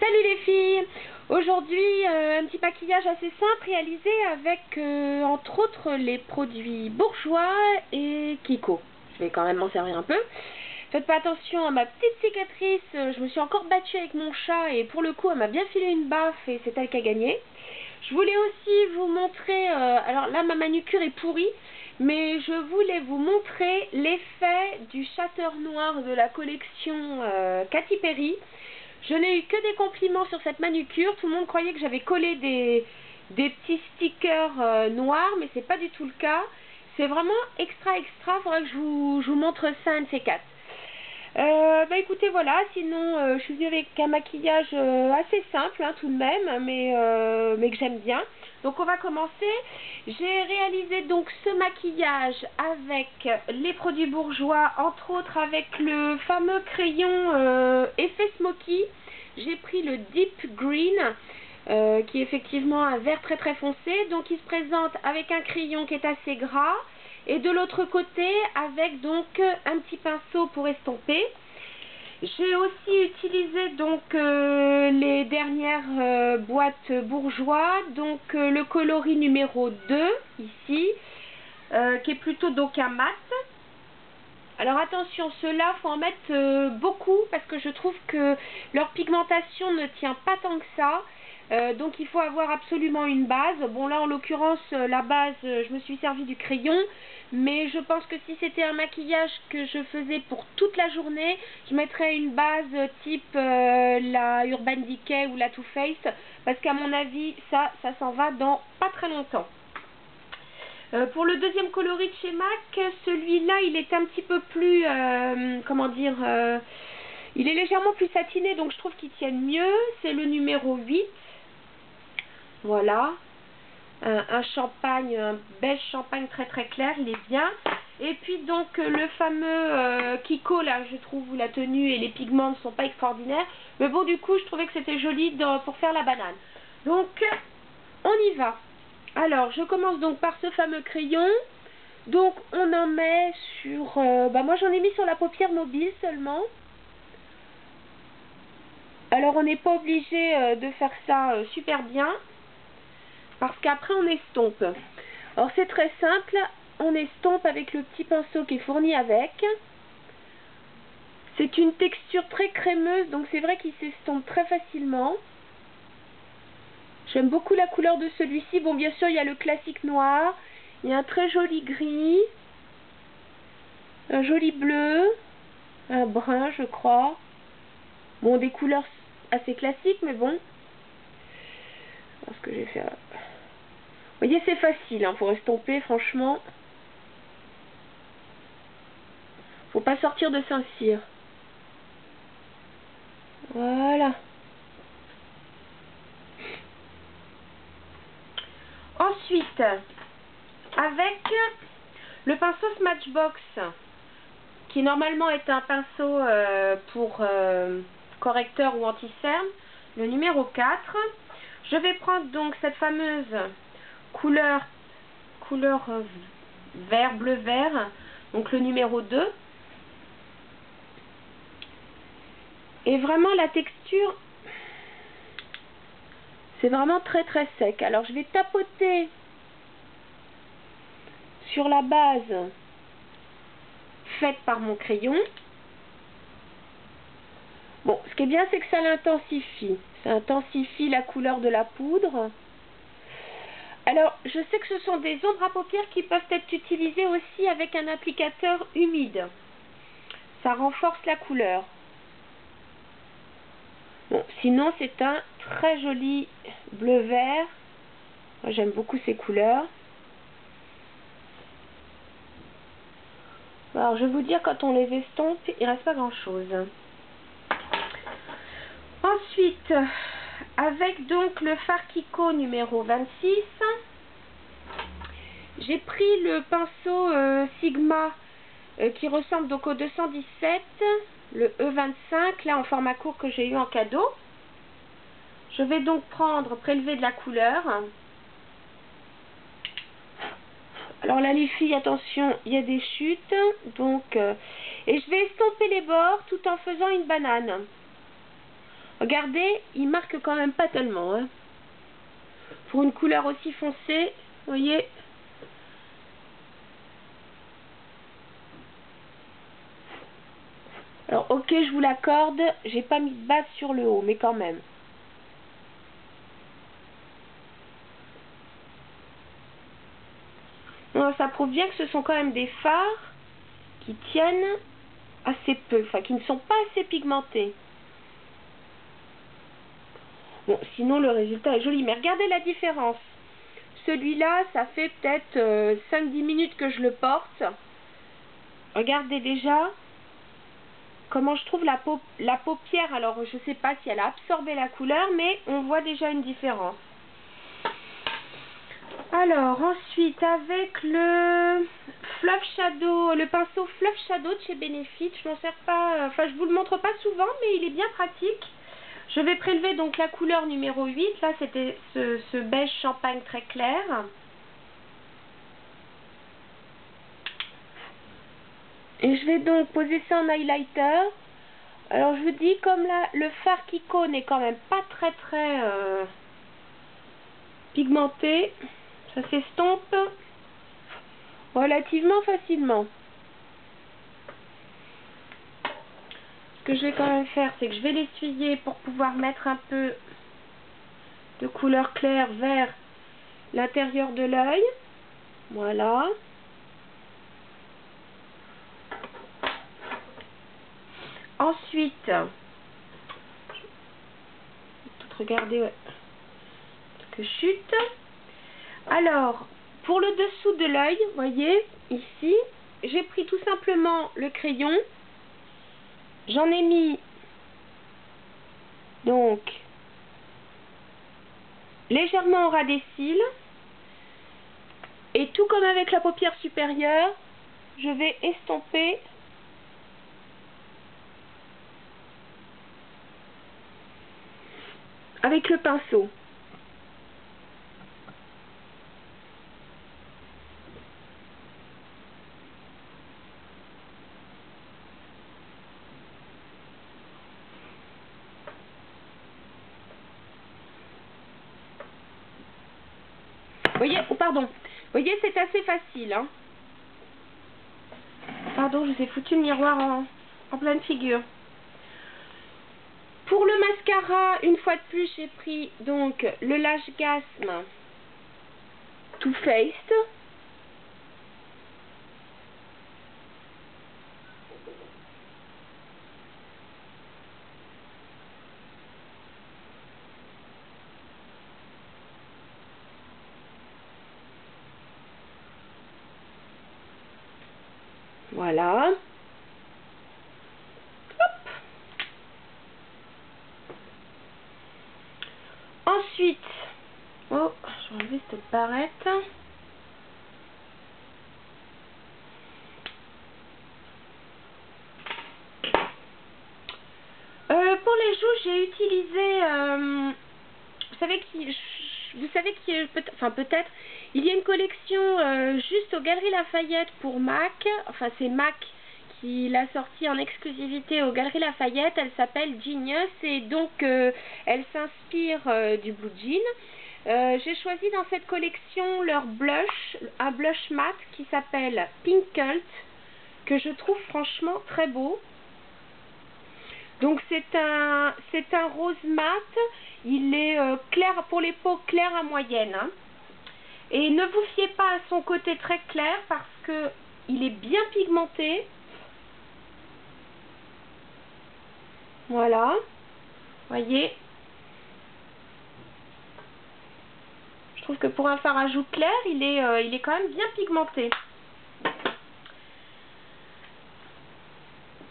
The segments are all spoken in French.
Salut les filles! Aujourd'hui, un petit maquillage assez simple réalisé avec, entre autres, les produits Bourjois et Kiko. Je vais quand même m'en servir un peu. Faites pas attention à ma petite cicatrice, je me suis encore battue avec mon chat et pour le coup, elle m'a bien filé une baffe et c'est elle qui a gagné. Je voulais aussi vous montrer, alors là ma manucure est pourrie, mais je voulais vous montrer l'effet du shatter noir de la collection Katy Perry. Je n'ai eu que des compliments sur cette manucure. Tout le monde croyait que j'avais collé des petits stickers noirs, mais c'est pas du tout le cas. C'est vraiment extra. Faudra que je vous montre ça un de ces quatre. Bah écoutez, voilà, sinon je suis venue avec un maquillage assez simple hein, tout de même, mais que j'aime bien. Donc on va commencer. J'ai réalisé donc ce maquillage avec les produits Bourjois, entre autres avec le fameux crayon effet smoky. J'ai pris le Deep Green, qui est effectivement un vert très foncé. Donc il se présente avec un crayon qui est assez gras. Et de l'autre côté, avec donc un petit pinceau pour estomper. J'ai aussi utilisé donc les dernières boîtes Bourjois, donc le coloris numéro 2 ici, qui est plutôt donc un mat. Alors attention, ceux-là, faut en mettre beaucoup parce que je trouve que leur pigmentation ne tient pas tant que ça. Donc il faut avoir absolument une base. Bon là en l'occurrence la base je me suis servi du crayon, mais je pense que si c'était un maquillage que je faisais pour toute la journée, je mettrais une base type la Urban Decay ou la Too Faced, parce qu'à mon avis ça s'en va dans pas très longtemps. Pour le deuxième coloris de chez MAC, celui-là il est un petit peu plus, comment dire, il est légèrement plus satiné, donc je trouve qu'il tienne mieux. C'est le numéro 8. Voilà, un champagne, un beige champagne très clair, il est bien. Et puis donc le fameux Kiko là, je trouve où la tenue et les pigments ne sont pas extraordinaires. Mais bon, du coup, je trouvais que c'était joli pour faire la banane. Donc, on y va. Alors, je commence donc par ce fameux crayon. Donc, on en met sur... moi, j'en ai mis sur la paupière mobile seulement. Alors, on n'est pas obligé de faire ça super bien, parce qu'après on estompe. Alors c'est très simple, on estompe avec le petit pinceau qui est fourni avec. C'est une texture très crémeuse, donc c'est vrai qu'il s'estompe très facilement. J'aime beaucoup la couleur de celui-ci. Bon, bien sûr il y a le classique noir, il y a un très joli gris, un joli bleu, un brun je crois. Bon, des couleurs assez classiques, mais bon. Ce que j'ai fait... Vous voyez, c'est facile hein, pour estomper, franchement. Faut pas sortir de Saint-Cyr. Voilà. Ensuite, avec le pinceau Smashbox, qui normalement est un pinceau pour correcteur ou anti-cerne, le numéro 4, je vais prendre donc cette fameuse couleur vert, bleu-vert, donc le numéro 2. Et vraiment la texture, c'est vraiment très sec. Alors je vais tapoter sur la base faite par mon crayon. Bon, ce qui est bien, c'est que ça l'intensifie. Ça intensifie la couleur de la poudre. Alors, je sais que ce sont des ombres à paupières qui peuvent être utilisées aussi avec un applicateur humide. Ça renforce la couleur. Bon, sinon, c'est un très joli bleu-vert. Moi, j'aime beaucoup ces couleurs. Alors, je vais vous dire, quand on les estompe, il ne reste pas grand-chose. Ensuite, avec donc le fard Kiko numéro 26, j'ai pris le pinceau Sigma qui ressemble donc au 217, le E25, là en format court que j'ai eu en cadeau. Je vais donc prélever de la couleur. Alors là les filles, attention, il y a des chutes, donc et je vais estomper les bords tout en faisant une banane. Regardez, il marque quand même pas tellement, hein. Pour une couleur aussi foncée, vous voyez. Alors ok, je vous l'accorde, j'ai pas mis de base sur le haut, mais quand même. Non, ça prouve bien que ce sont quand même des fards qui tiennent assez peu, enfin qui ne sont pas assez pigmentés. Bon, sinon le résultat est joli, mais regardez la différence. Celui-là, ça fait peut-être 5-10 minutes que je le porte. Regardez déjà comment je trouve la paupière. Alors, je ne sais pas si elle a absorbé la couleur, mais on voit déjà une différence. Alors, ensuite, avec le Fluff Shadow, le pinceau Fluff Shadow de chez Benefit, je m'en sers pas, enfin, je vous le montre pas souvent, mais il est bien pratique. Je vais prélever donc la couleur numéro 8. Là, c'était ce beige champagne très clair. Et je vais donc poser ça en highlighter. Alors, je vous dis, comme là, le fard Kiko n'est quand même pas très pigmenté, ça s'estompe relativement facilement. Ce que je vais quand même faire, c'est que je vais l'essuyer pour pouvoir mettre un peu de couleur claire vers l'intérieur de l'œil. Voilà. Ensuite, regardez, ouais, que chute. Alors, pour le dessous de l'œil, voyez, ici, j'ai pris tout simplement le crayon. J'en ai mis, donc, légèrement au ras des cils. Et tout comme avec la paupière supérieure, je vais estomper avec le pinceau. Voyez, oh pardon, vous voyez, c'est assez facile, hein. Pardon, je vous ai foutu le miroir en pleine figure. Pour le mascara, une fois de plus, j'ai pris donc le Lash Gasm Too Faced. Voilà. Hop. Ensuite, oh, je vais enlever cette barrette. Pour les joues, j'ai utilisé, vous savez qui enfin peut-être, il y a une collection juste aux Galeries Lafayette pour MAC. Enfin, c'est MAC qui l'a sortie en exclusivité aux Galeries Lafayette. Elle s'appelle Genius et donc elle s'inspire du Blue Jean. J'ai choisi dans cette collection leur blush, un blush mat qui s'appelle Pink Cult, que je trouve franchement très beau. Donc c'est un rose mat, il est clair pour les peaux claires à moyenne, hein. Et ne vous fiez pas à son côté très clair parce que il est bien pigmenté. Voilà, voyez. Je trouve que pour un fard à joues clair, il est quand même bien pigmenté.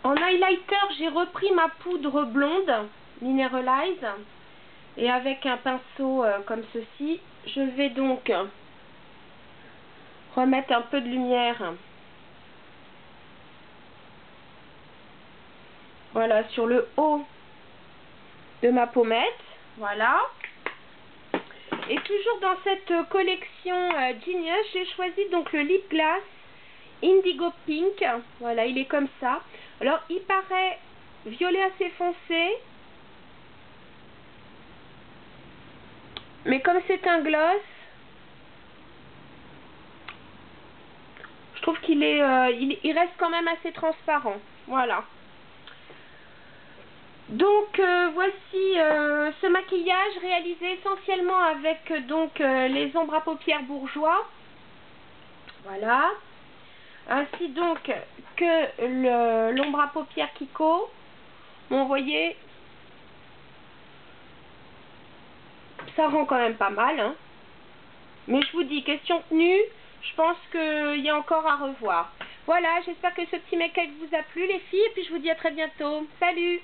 En highlighter, j'ai repris ma poudre blonde Mineralize et avec un pinceau comme ceci, je vais donc remettre un peu de lumière, voilà, sur le haut de ma pommette, voilà. Et toujours dans cette collection Genius, j'ai choisi donc le lip gloss Indigo Pink, voilà, il est comme ça. Alors il paraît violet assez foncé, Mais comme c'est un gloss, je trouve qu'il est, il reste quand même assez transparent. Voilà. Donc voici ce maquillage réalisé essentiellement avec les ombres à paupières Bourjois. Voilà. Ainsi donc que l'ombre à paupières Kiko. Bon, vous voyez, ça rend quand même pas mal, hein. Mais je vous dis, question tenue, je pense qu'il y a encore à revoir. Voilà, j'espère que ce petit make-up vous a plu les filles, et puis je vous dis à très bientôt. Salut!